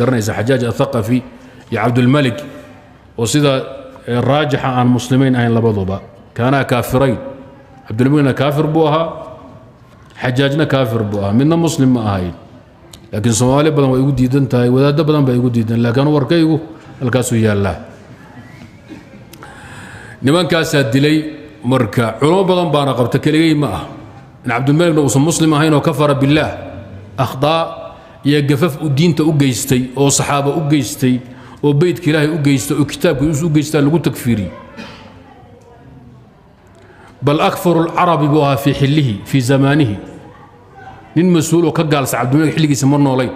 garanaysa xajaaj athaqafi iyo cabdulmalik oo sida raajixa aan muslimiin ahayn labaduba kaanaa kaafirayn cabdulmalikna kaafir buu ahaa xajaajna kaafir buu ahaa midna muslim ma ahayn laakiin soomaali badan way igu diidan tahay wadaaddo badan baa igu diidan laakiin warkaygu halkaasuu yaallaa nimankaasaa dilay marka culamo badan baana qabta keligay ma ah in cabdulmalikna uusan muslim ahayn oo kafara billaah akhdaa iyo gafaf u diinta u geystay oo saxaaba u geystay oo beydka ilaahay u geystay oo kitaabkiisa u geystaa lagu takfiiriyey bal akfaru alcarabi buu ahaa fii xillihi fii zamaanihi nin mas-uul oo ka gaalsa cabdulmalik xilligiisa ma noolayn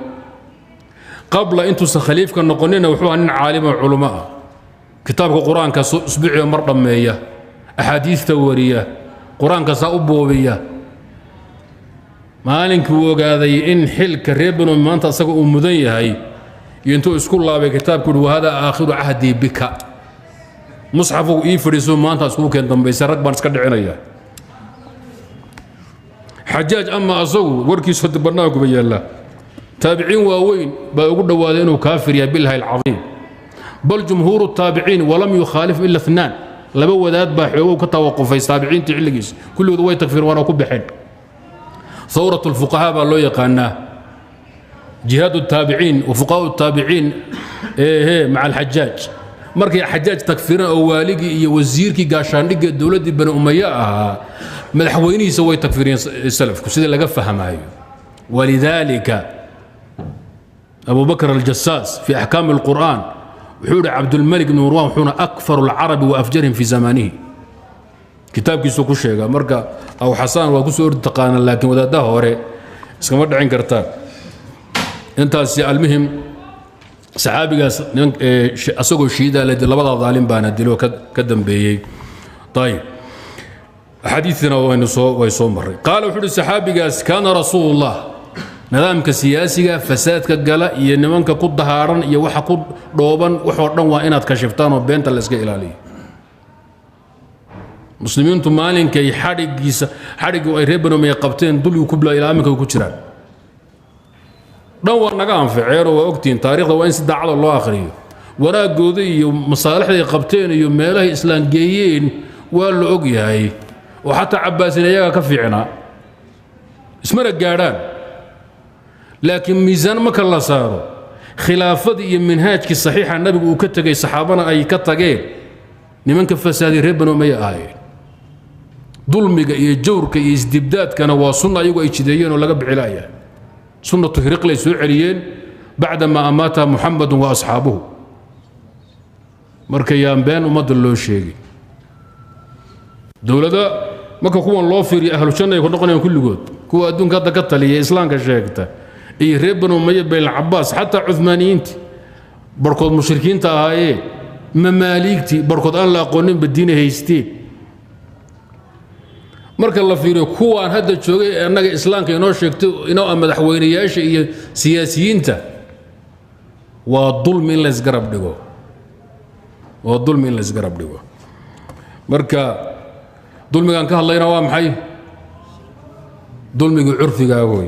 qabla intuusan khaliifka noqonina wuxuu ahaa nin caalimo culummo ah kitaabka qur-aanka usbuuciga mar dhammeeya axaadiista wariya qur-aanka saa u boobiya maalinkii uu ogaaday in xilka reer banu maanta asaga uu mudan yahay iyo intuu isku laabay kitaabku uhi wahada aakhiru cahdii bika musxafu ii fadhiiso maanta iskugu keen dambaysa rag baan iska dhicinaya xajaaj ama asagu warkiisu bannaankuba yaallaa taabiciin waaweyn baa ugu dhowaaday inuu kaafir yahay billahi alcadiim bal jumhuuru الtaabiciin walam yukhaalif ila اثنaan laba wadaad baa xoogow ka tawaqufay taabiciintii xilligiisa kulligood way takfiireen waana ku baxeen ثورة الفقهاء بالله يقانا جهاد التابعين وفقهاء التابعين مع الحجاج مركي حجاج تكفيرا او والقي وزيركي قاشاندق الدولة بن أمية مدحويني سوي تكفيرين السلف كسيده لقى فهمايو ولذلك أبو بكر الجساس في أحكام القرآن وحور عبد الملك بن مروان وحونا أكفر العرب وأفجرهم في زمانه kitaabkiisu ku sheega marka aw xasaan waa ku soo ortaqaan laakiin wadaadaha hore iskama dhicin kartaan intaas almuhim saxaabigaas asagoo shiida labada daalim baana dilo ka dambeeyay tayib xadiithina way soo maray qaal wuxuu saxaabigaas kaana rasuulullah nidaamka siyaasiga fasaadka gala iyo nimanka ku dahaaran iyo waxa ku dhooban waxoo dhan waa inaad ka shiftaan oo beenta la iska ilaaliyo muslimiintu maalinkay xadhigii ay reer banu umayya qabteen dulyu kubla ilaa aminka ku jiraan dhan waa naga anficeen oo waa ogtihiin taariikhda waa in si daacada loo akhriyo wanaagooda iyo masaalixday qabteen iyo meelahay islaan geeyeen waa la og yahay oo xataa cabbaasin iyaga ka fiicnaa ismana gaadhaan laakiin miisaan marka la saaro khilaafadii iyo minhaajkii saxiixa nabigu uu ka tegay saxaabana ay ka tageen nimanka fasaadii reer banu umayya ahaayeen dulmiga iyo jawrka iyo isdibdaadkana waa sunna ayagu ay jideeyeen oo laga bixilaya sunnatu hiriqlay soo celiyeen bacdama amaata muxamadun wa asxaabuhu marka yaan been ummadda loo sheegay dowladda marka kuwan loo fiiriyo ahlu janna ay ku noqonayaan kulligood kuwa adduunka hadda ka taliya islaamka sheegta iyo reer banu umayya bayl cabbaas xataa cuthmaaniyiintii barkood mushrikiinta ahaayeen mamaaligtii barkood aan la aqooninba diina haysteen marka la fiiriyo kuwaan hadda joogay annaga islaamka inoo sheegtay inoo madaxweynayaasha iyo siyaasiyiinta waa dulmi in la isgarab dhigo marka dulmigaan ka hadlayna waa maxay dulmiga curfigaa wey